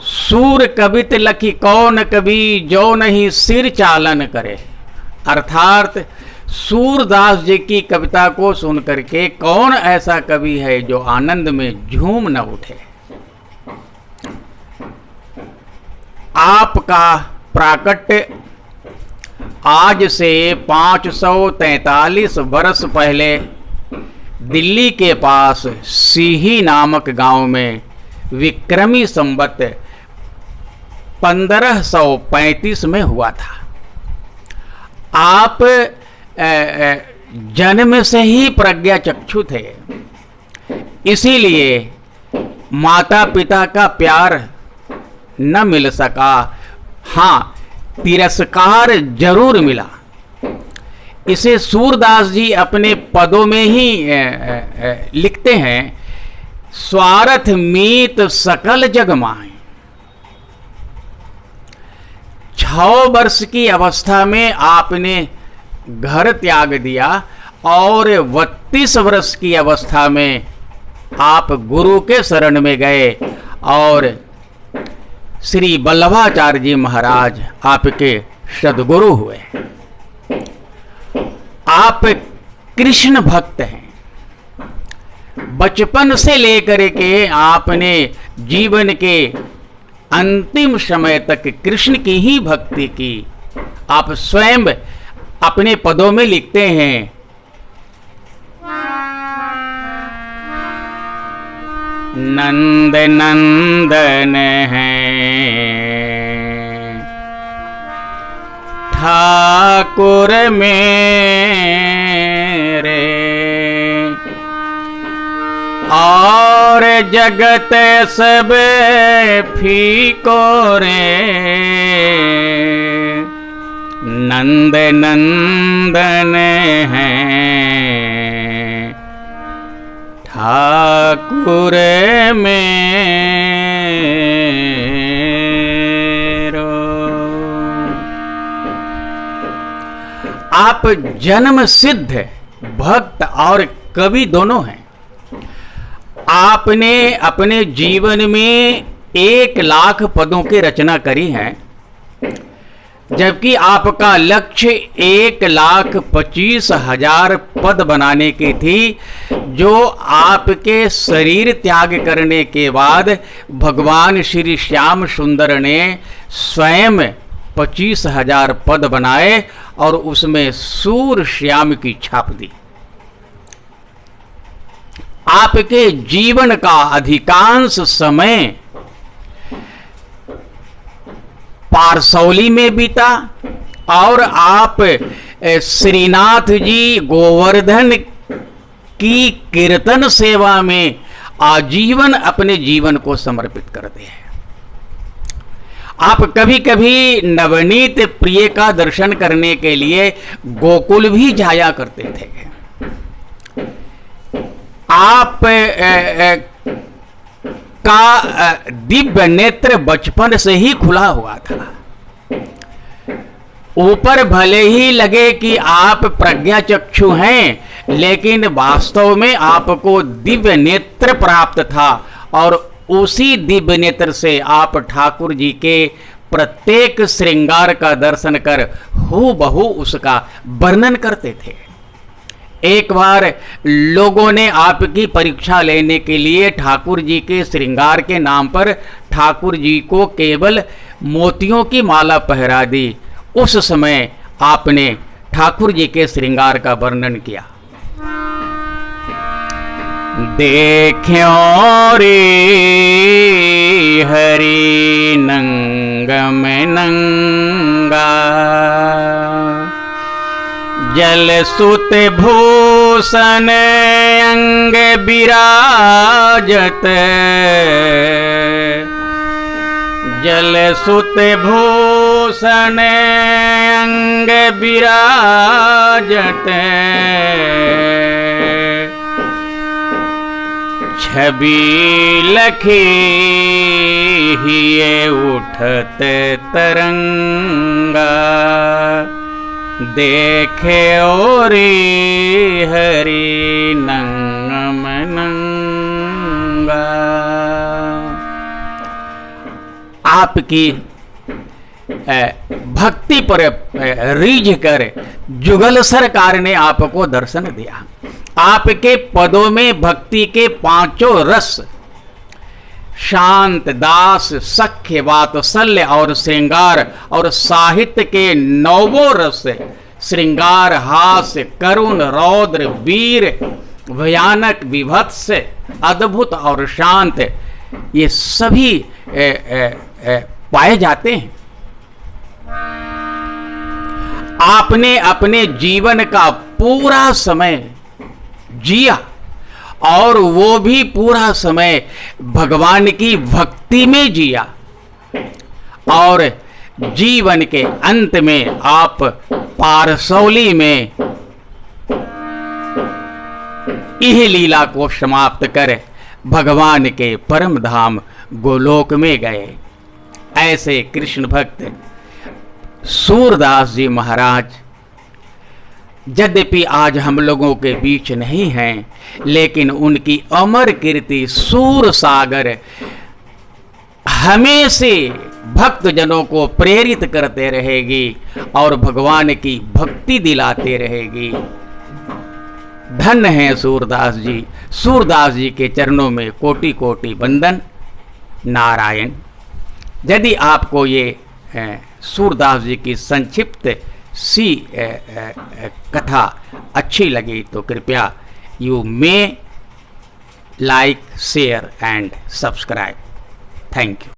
सूर कबित लखी कौन कवि जो नहीं सिर चालन करे। अर्थात सूरदास जी की कविता को सुन करके कौन ऐसा कवि है जो आनंद में झूम न उठे। आपका प्राकट्य आज से 543 वर्ष पहले दिल्ली के पास सीही नामक गांव में विक्रमी संवत 1535 में हुआ था। आप जन्म से ही प्रज्ञा चक्षु थे, इसीलिए माता पिता का प्यार न मिल सका। हाँ, तिरस्कार जरूर मिला। इसे सूरदास जी अपने पदों में ही लिखते हैं, स्वार्थ मीत सकल जग माहे। 6 वर्ष की अवस्था में आपने घर त्याग दिया और 32 वर्ष की अवस्था में आप गुरु के शरण में गए और श्री वल्लभाचार्य जी महाराज आपके सद्गुरु हुए। आप कृष्ण भक्त हैं। बचपन से लेकर के आपने जीवन के अंतिम समय तक कृष्ण की ही भक्ति की। आप स्वयं अपने पदों में लिखते हैं, नंद नंदन है ठाकुर मेरे और जगत सब फीको रे। नंद नंदन है ठाकुर मेरो। आप जन्म सिद्ध भक्त और कवि दोनों हैं। आपने अपने जीवन में 1 लाख पदों की रचना करी है, जबकि आपका लक्ष्य 1,25,000 पद बनाने की थी, जो आपके शरीर त्याग करने के बाद भगवान श्री श्याम सुंदर ने स्वयं 25,000 पद बनाए और उसमें सूर श्याम की छाप दी। आपके जीवन का अधिकांश समय पारसौली में बीता और आप श्रीनाथ जी गोवर्धन की कीर्तन सेवा में आजीवन अपने जीवन को समर्पित करते हैं। आप कभी कभी नवनीत प्रिय का दर्शन करने के लिए गोकुल भी जाया करते थे। आप का दिव्य नेत्र बचपन से ही खुला हुआ था। ऊपर भले ही लगे कि आप प्रज्ञा चक्षु हैं, लेकिन वास्तव में आपको दिव्य नेत्र प्राप्त था और उसी दिव्य नेत्र से आप ठाकुर जी के प्रत्येक श्रृंगार का दर्शन कर हूबहू उसका वर्णन करते थे। एक बार लोगों ने आपकी परीक्षा लेने के लिए ठाकुर जी के श्रृंगार के नाम पर ठाकुर जी को केवल मोतियों की माला पहरा दी। उस समय आपने ठाकुर जी के श्रृंगार का वर्णन किया। देखियो रे हरि नंगम नंगा जल सुत भूषण अंग विराजत जल सुत भूषण अंग विराजत छवि लखी हिये उठत तरंगा देखे ओरी हरि नंगम नंगा। आपकी भक्ति पर रीझ कर जुगल सरकार ने आपको दर्शन दिया। आपके पदों में भक्ति के पांचों रस शांत, दास, सख्य, वात्सल्य और श्रृंगार और साहित्य के नौवों रस श्रृंगार, हास्य, करुण, रौद्र, वीर, भयानक, विभत्स, अद्भुत और शांत, ये सभी पाए जाते हैं। आपने अपने जीवन का पूरा समय जिया और वो भी पूरा समय भगवान की भक्ति में जिया, और जीवन के अंत में आप पारसौली में यह लीला को समाप्त कर भगवान के परम धाम गोलोक में गए। ऐसे कृष्ण भक्त सूरदास जी महाराज यद्यपि आज हम लोगों के बीच नहीं हैं, लेकिन उनकी अमर कीर्ति सूर सागर हमेशा भक्तजनों को प्रेरित करते रहेगी और भगवान की भक्ति दिलाते रहेगी। धन्य है सूरदास जी। सूरदास जी के चरणों में कोटि कोटि वंदन। नारायण। यदि आपको ये सूरदास जी की संक्षिप्त सी कथा अच्छी लगी तो कृपया you may like, share and subscribe. Thank you.